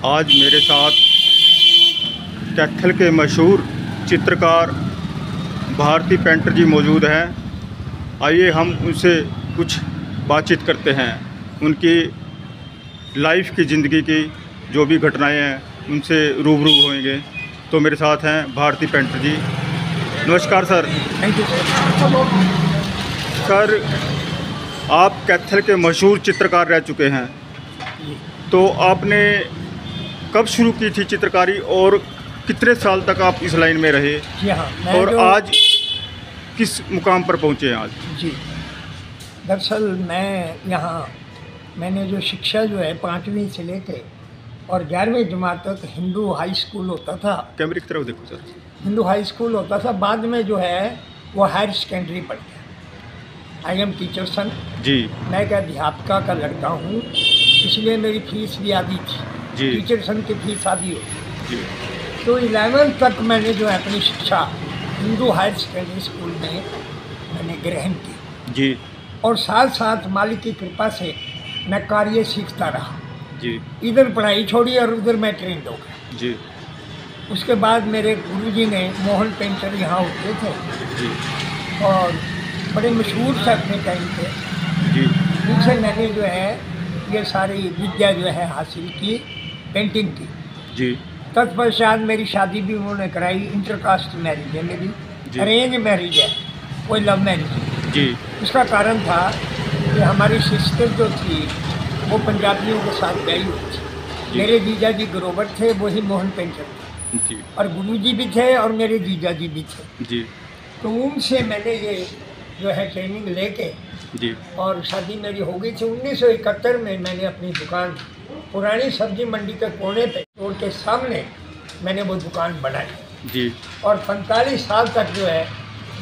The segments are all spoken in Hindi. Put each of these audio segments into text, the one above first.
आज मेरे साथ कैथल के मशहूर चित्रकार भारती पेंटर जी मौजूद हैं। आइए हम उनसे कुछ बातचीत करते हैं, उनकी लाइफ की ज़िंदगी की जो भी घटनाएं हैं उनसे रूबरू होंगे। तो मेरे साथ हैं भारती पेंटर जी। नमस्कार सर। थैंक यू सर, आप कैथल के मशहूर चित्रकार रह चुके हैं, तो आपने कब शुरू की थी चित्रकारी और कितने साल तक आप इस लाइन में रहे? जी हाँ, और आज किस मुकाम पर पहुँचे हैं आज? जी, दरअसल मैंने जो शिक्षा जो है 5वीं से लेके और 11वीं जमात तक हिंदू हाई स्कूल होता था। कैमरे की तरफ देखो सर। हिंदू हाई स्कूल होता था, बाद में जो है वो हायर सेकेंडरी पढ़ गया। आई एम टीचर सन जी। मैं एक अध्यापिका का लड़का हूँ, इसलिए मेरी फीस भी आधी थी जी। टीचर सन की फीस आधी होती जी। तो 11th तक मैंने जो है अपनी शिक्षा हिंदू हायर सेकेंडरी स्कूल में मैंने ग्रहण की जी। और साथ साथ मालिक की कृपा से मैं कार्य सीखता रहा जी। इधर पढ़ाई छोड़ी और उधर मैं ट्रेंड हो गया जी। उसके बाद मेरे गुरुजी ने मोहन पेंटर यहाँ होते थे जी और बड़े मशहूर थे अपने टाइम पे जी। उनसे मैंने जो है ये सारी विद्या जो है हासिल की, पेंटिंग की जी। तत्पश्चात मेरी शादी भी उन्होंने कराई। इंटरकास्ट मैरिज है मेरी, अरेंज मैरिज है, कोई लव मैरिज जी। उसका कारण था कि हमारी सिस्टर जो थी वो पंजाबियों के साथ गई हुई थी। मेरे जीजा जी ग्रोवर थे, वही मोहन पेंटर थे जी। और गुरुजी भी थे और मेरे जीजा जी भी थे जी। तो उनसे मैंने ये जो है ट्रेनिंग लेके जी और शादी मेरी हो गई थी। 1971 में मैंने अपनी दुकान पुरानी सब्जी मंडी के कोने पे रोड के सामने मैंने वो दुकान बनाई जी। और 45 साल तक जो है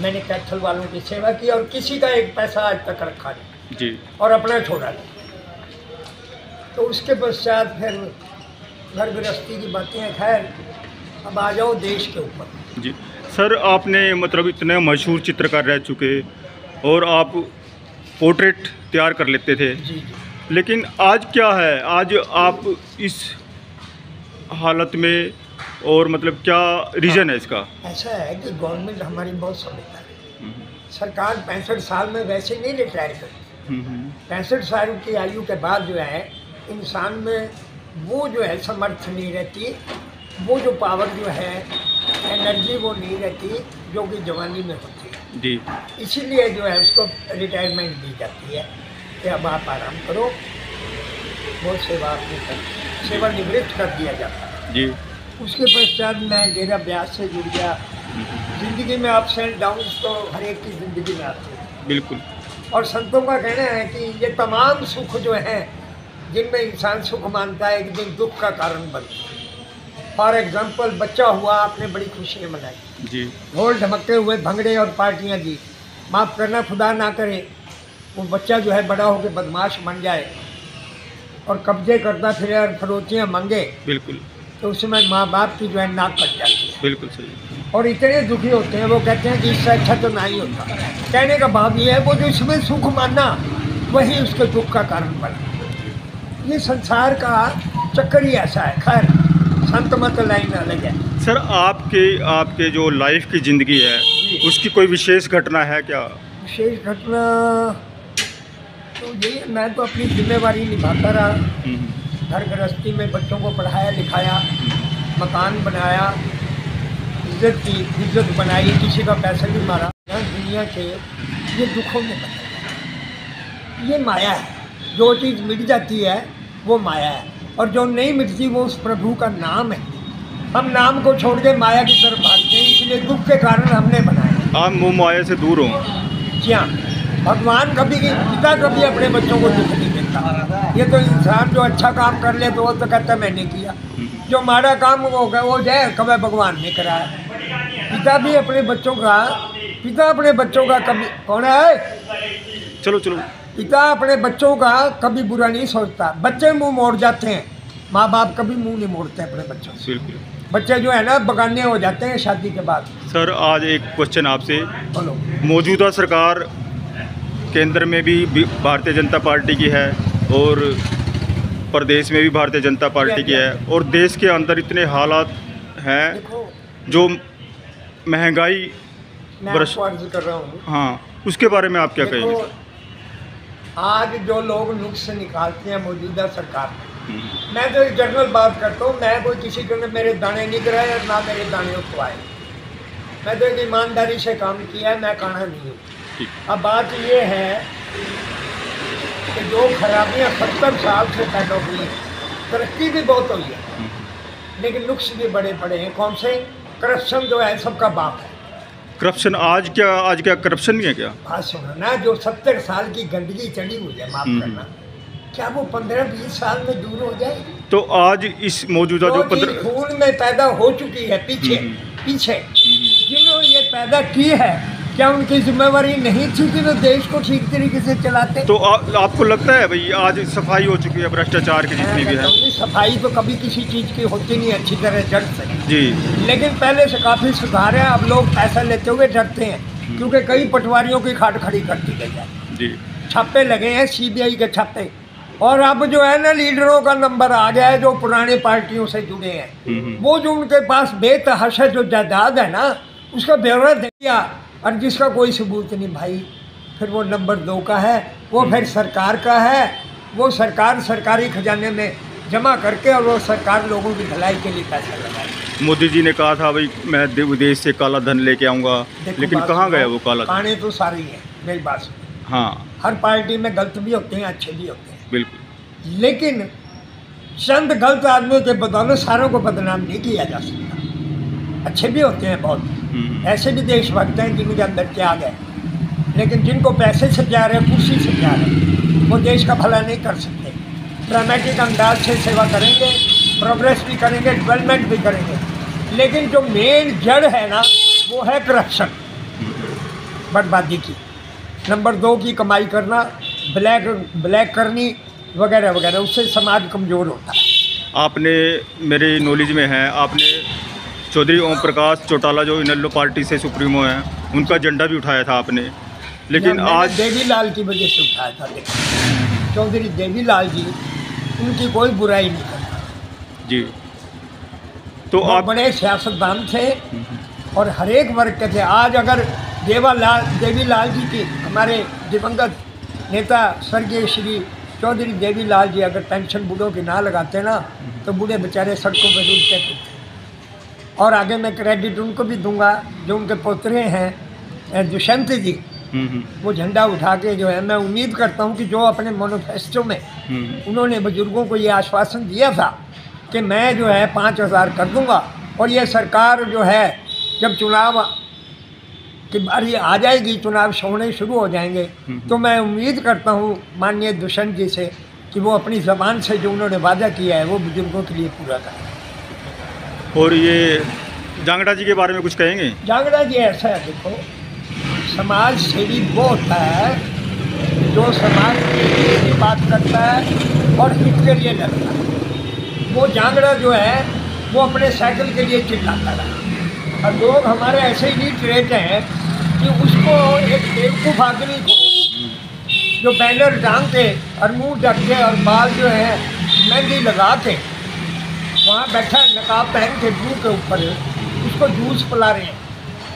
मैंने कैथल वालों की सेवा की और किसी का एक पैसा आज तक रखा नहीं जी। और अपना छोड़ा नहीं। तो उसके पश्चात फिर घर गृहस्थी की बातें हैं। खैर, अब आ जाओ देश के ऊपर जी। सर, आपने मतलब इतने मशहूर चित्रकार रह चुके और आप पोर्ट्रेट तैयार कर लेते थे जी जी। लेकिन आज क्या है, आज आप इस हालत में और मतलब क्या रीज़न है इसका? ऐसा है कि गवर्नमेंट हमारी बहुत समझदार है। सरकार 65 साल में वैसे नहीं रिटायर करती। 65 साल की आयु के बाद जो है इंसान में वो जो है समर्थ नहीं रहती, वो जो पावर जो है एनर्जी वो नहीं रहती जो कि जवानी में होती है जी। इसीलिए जो है उसको रिटायरमेंट दी जाती है कि अब आप आराम करो, वो सेवा निवृत्त कर दिया जाता है जी। उसके पश्चात मैं डेरा ब्यास से जुड़ गया। ज़िंदगी में अप्स एंड डाउन्स तो हर एक की ज़िंदगी में आते हैं बिल्कुल। और संतों का कहना है कि ये तमाम सुख जो हैं जिनमें इंसान सुख मानता है एक दिन दुख का कारण बनता है। फॉर एग्जाम्पल, बच्चा हुआ, आपने बड़ी खुशियाँ मनाई जी, ढोल ढमकते हुए भंगड़े और पार्टियाँ दी। माफ़ करना, खुदा ना करे वो बच्चा जो है बड़ा होकर बदमाश बन जाए और कब्जे करता फिरे और फरोतियाँ मांगे बिल्कुल, तो उसमें माँ बाप की जो है नाक कट जाती है बिल्कुल सही। और इतने दुखी होते हैं, वो कहते हैं कि इससे अच्छा तो ना ही होता। कहने का भाव ये है वो जो इसमें सुख मानना वही उसके दुख का कारण बना। ये संसार का चक्कर ही ऐसा है। खैर, संत मत लाइन अलग है। सर, आपके जो लाइफ की ज़िंदगी है उसकी कोई विशेष घटना है क्या? विशेष घटना तो ये, मैं तो अपनी जिम्मेवारी निभाता रहा। घर गृहस्थी में बच्चों को पढ़ाया लिखाया, मकान बनाया, इज्जत बनाई, किसी का पैसा नहीं मारा। दुनिया के ये दुखों में बना, ये माया है। जो चीज़ मिट जाती है वो माया है और जो नहीं मिटती वो उस प्रभु का नाम है। हम नाम को छोड़ के माया की तरफ भागते हैं, इसलिए दुख के कारण हमने बनाया। आप मोह माया से दूर हो। जी हाँ, भगवान पिता कभी अपने बच्चों को दुख नहीं देता। ये तो इंसान जो अच्छा काम कर ले तो वो तो कहता मैंने किया, जो माड़ा काम वो जाए कभी भगवान ने कराया। पिता अपने बच्चों का कभी, कौन है? चलो पिता अपने बच्चों का कभी बुरा नहीं सोचता। बच्चे मुंह मोड़ जाते हैं, माँ बाप कभी मुंह नहीं मोड़ते अपने बच्चों से। बिल्कुल। बच्चे जो है ना बगाने हो जाते हैं शादी के बाद। सर, आज एक क्वेश्चन आपसे। बोलो। मौजूदा सरकार केंद्र में भी भारतीय जनता पार्टी की है और प्रदेश में भी भारतीय जनता पार्टी की है, और देश के अंदर इतने हालात हैं देखो, जो महंगाई मैं आपको अर्ज कर रहा हूँ, हाँ, उसके बारे में आप क्या कहेंगे? आज जो लोग नुक्स निकालते हैं मौजूदा सरकार में, मैं तो एक जनरल बात करता हूँ, मैं कोई किसी को मेरे दाने नहीं गिराए और ना मेरे दाने उठवाए, मैं तो एक ईमानदारी से काम किया है, मैं काना नहीं हूँ। अब बात ये है कि जो खराबियाँ 70 साल से पैदा हुई हैं, तरक्की भी बहुत हुई है, लेकिन नुक्स भी बड़े बड़े हैं। कौन से? करप्शन जो है सबका बाप है। करप्शन आज क्या करप्शन नहीं है क्या? बात सुनो ना, जो 70 साल की गंदगी चढ़ी हुई है, माफ करना, क्या वो 15-20 साल में दूर हो जाएगी? तो आज इस मौजूदा जो 15 खून में पैदा हो चुकी है पीछे जिन्होंने ये पैदा की है, क्या उनकी जिम्मेवारी नहीं थी कि वो देश को ठीक तरीके से चलाते? तो आपको लगता है भाई आज सफाई हो चुकी है भ्रष्टाचार की जितनी भी है? सफाई तो कभी किसी चीज़ की होती नहीं अच्छी तरह जड़ से जी, लेकिन पहले से काफ़ी सुधार है। अब लोग पैसा लेते हुए डरते हैं, क्योंकि कई पटवारियों की खाट खड़ी कर दी गई है जी, छापे लगे हैं, CBI के छापे। और अब जो है ना, लीडरों का नंबर आ गया है जो पुराने पार्टियों से जुड़े हैं, वो जो उनके पास बेतहाशा जो जायदाद है ना, उसका ब्यौरा दे दिया, और जिसका कोई सबूत नहीं भाई, फिर वो नंबर 2 का है, वो फिर सरकार का है, वो सरकार सरकारी खजाने में जमा करके और वो सरकार लोगों की भलाई के लिए पैसा लगाए। मोदी जी ने कहा था भाई मैं विदेश से काला धन लेके आऊँगा, लेकिन कहाँ गया वो काला धन? काने तो सारी है, मेरी बात सुनो। हाँ, हर पार्टी में गलत भी होते हैं, अच्छे भी होते हैं, बिल्कुल, लेकिन चंद गलत आदमियों के बदौलत सारों को बदनाम नहीं किया जा सकता। अच्छे भी होते हैं बहुत, ऐसे भी देशभक्त हैं जिनके अंदर त्याग है, लेकिन जिनको पैसे से प्यार है, कुर्सी से प्यार है, वो देश का भला नहीं कर सकते। ड्रामेटिक अंदाज से सेवा करेंगे, प्रोग्रेस भी करेंगे, डेवलपमेंट भी करेंगे, लेकिन जो मेन जड़ है ना, वो है करप्शन, बर्बादी की। नंबर 2 की कमाई करना, ब्लैक करनी वगैरह वगैरह, उससे समाज कमज़ोर होता है। आपने, मेरे नॉलेज में है, आपने चौधरी ओम प्रकाश चौटाला जो इनेलो पार्टी से सुप्रीमो हैं, उनका झंडा भी उठाया था आपने, लेकिन आज देवीलाल की वजह से उठाया था। देखो, चौधरी देवीलाल जी, उनकी कोई बुराई नहीं करता जी, तो आप बड़े सियासतदान थे और हर एक वर्ग के थे। आज अगर देवीलाल जी की, हमारे दिवंगत नेता स्वर्गीय श्री चौधरी देवीलाल जी अगर पेंशन बूढ़ों की ना लगाते ना, तो बूढ़े बेचारे सड़कों पर रुलते थे। और आगे मैं क्रेडिट उनको भी दूंगा जो उनके पोतरे हैं दुष्यंत जी, वो झंडा उठा के जो है, मैं उम्मीद करता हूं कि जो अपने मैनिफेस्टो में उन्होंने बुजुर्गों को ये आश्वासन दिया था कि मैं जो है 5000 कर दूंगा, और ये सरकार जो है जब चुनाव कि बारी आ जाएगी, चुनाव होने शुरू हो जाएंगे, तो मैं उम्मीद करता हूं माननीय दुष्यंत जी से कि वो अपनी ज़बान से जो उन्होंने वादा किया है वो बुजुर्गों के लिए पूरा करें। और ये जांगड़ा जी के बारे में कुछ कहेंगे? जांगड़ा जी ऐसा है, देखो, समाज सेवी वो होता है जो समाज के लिए भी बात करता है और हित के लिए लड़ता है। वो जांगड़ा जो है वो अपने साइकिल के लिए चिल्लाता रहा, और लोग हमारे ऐसे ही लिटरेट हैं कि उसको एक बेवकूफ़ आदमी को जो बैनर टांग के और मुँह ढक के और बाल जो है मेहंदी लगा के वहाँ बैठा नकाब पहन के मुँह के ऊपर, उसको जूस पिला रहे हैं,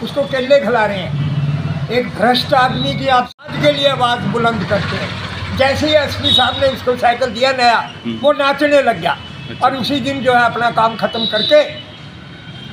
उसको केले खिला रहे हैं। एक भ्रष्ट आदमी की आप समाज के लिए आवाज़ बुलंद करते हैं। जैसे ही एसपी साहब ने उसको साइकिल दिया नया, वो नाचने लग गया, और उसी दिन जो है अपना काम ख़त्म करके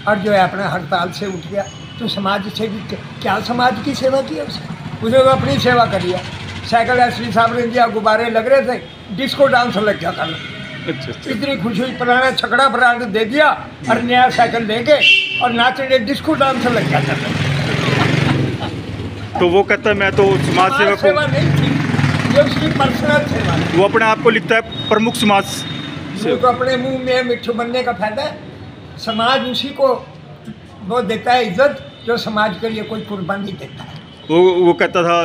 और जो है अपना हड़ताल से उठ गया। तो समाज से भी क्या समाज की सेवा की है उसने अपनी सेवा कर लिया। साइकिल एसपी साहब ने दिया, गुब्बारे लग रहे थे, डिस्को डांस लग गया कर। इतनी खुशी हुई, पुराना छकड़ा ब्रांड दे दिया और नया साइकिल देके और नाचने डिस्को डांस लग गया कर। तो वो कहता है मैं तो समाज सेवा नहीं थी, ये उसकी पर्सनल सेवा है। वो अपने आप को लिखता है प्रमुख समाज से, तो अपने मुंह में मिट्ठू बनने का फायदा है। समाज उसी को वो देता है इज्जत जो समाज के लिए कोई कुर्बानी देता है। वो कहता था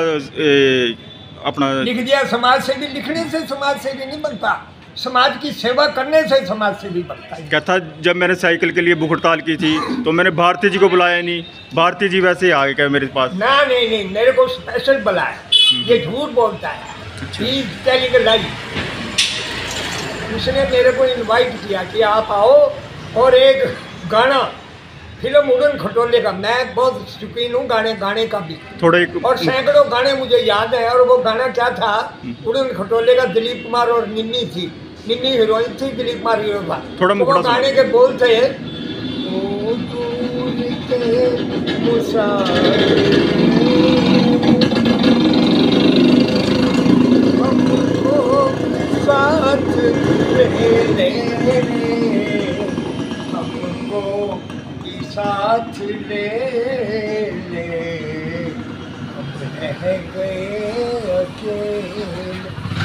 अपना लिख दिया समाज से भी, लिखने से समाज से भी नहीं बनता, समाज की सेवा करने से समाज से भी बनता है। कहता जब मैंने साइकिल के लिए भूख हड़ताल की थी तो मैंने भारती जी को बुलाया नहीं, भारती जी वैसे ही आ गए मेरे पास। ना नहीं, मेरे को स्पेशल बुलाया। ये झूठ बोलता है, उसने मेरे को इनवाइट किया कि आप आओ और एक गाना फिल्म उड़न खटोले का, मैं बहुत शौकीन हूँ गाने का भी थोड़ा और सैकड़ों गाने मुझे याद है। और वो गाना क्या था, उड़न खटोले का, दिलीप कुमार और निन्नी थी, निन्नी हीरोइन थी, दिलीप कुमार हीरो था। थोड़ा तो वो गाने के बोल थे, ओ दूर के मुसाफिर हमको साथ ले ले, हमको साथ ले ले, हम रह गए अकेले।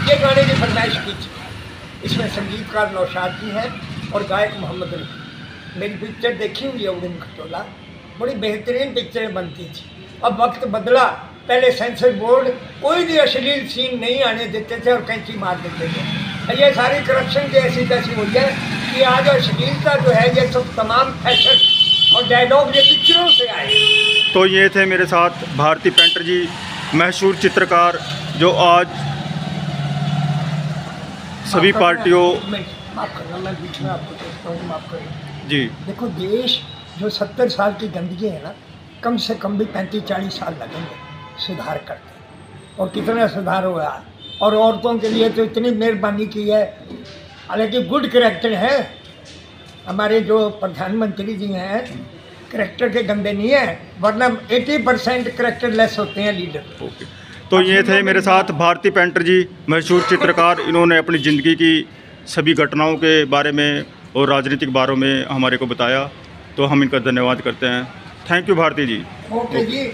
ये गाने की फरमाइश की थी। इसमें संगीतकार नौशाद जी हैं और गायक मोहम्मद रफी। मेरी पिक्चर देखी हुई है उड़न खटोला, बड़ी बेहतरीन पिक्चरें बनती थी। अब वक्त बदला, पहले सेंसर बोर्ड कोई भी अश्लील सीन नहीं आने देते थे और कैंची मार देते थे। ये सारी करप्शन की ऐसी तैसी हुई है कि आज अश्लीलता जो है ये सब तमाम फैशन और डायलॉग ये पिक्चरों से आए। तो ये थे मेरे साथ भारती पेंटर जी, मशहूर चित्रकार, जो आज सभी पार्टियों, माफ़ करना, मैं बीच में आपको कहता हूँ, माफ़ करना जी। देखो, देश जो 70 साल की गंदगी है ना, कम से कम भी 35-40 साल लगेंगे सुधार करते। और कितना सुधार हुआ है। और औरतों के लिए तो इतनी मेहरबानी की है। हालांकि गुड करेक्टर है हमारे जो प्रधानमंत्री जी हैं, करेक्टर के गंदे नहीं है, वरना 80% करेक्टर लेस होते हैं लीडर। ओके, तो ये थे मेरे साथ भारती पेंटर जी, मशहूर चित्रकार। इन्होंने अपनी ज़िंदगी की सभी घटनाओं के बारे में और राजनीतिक बारों में हमारे को बताया, तो हम इनका धन्यवाद करते हैं। Thank you Bharati ji. Okay ji.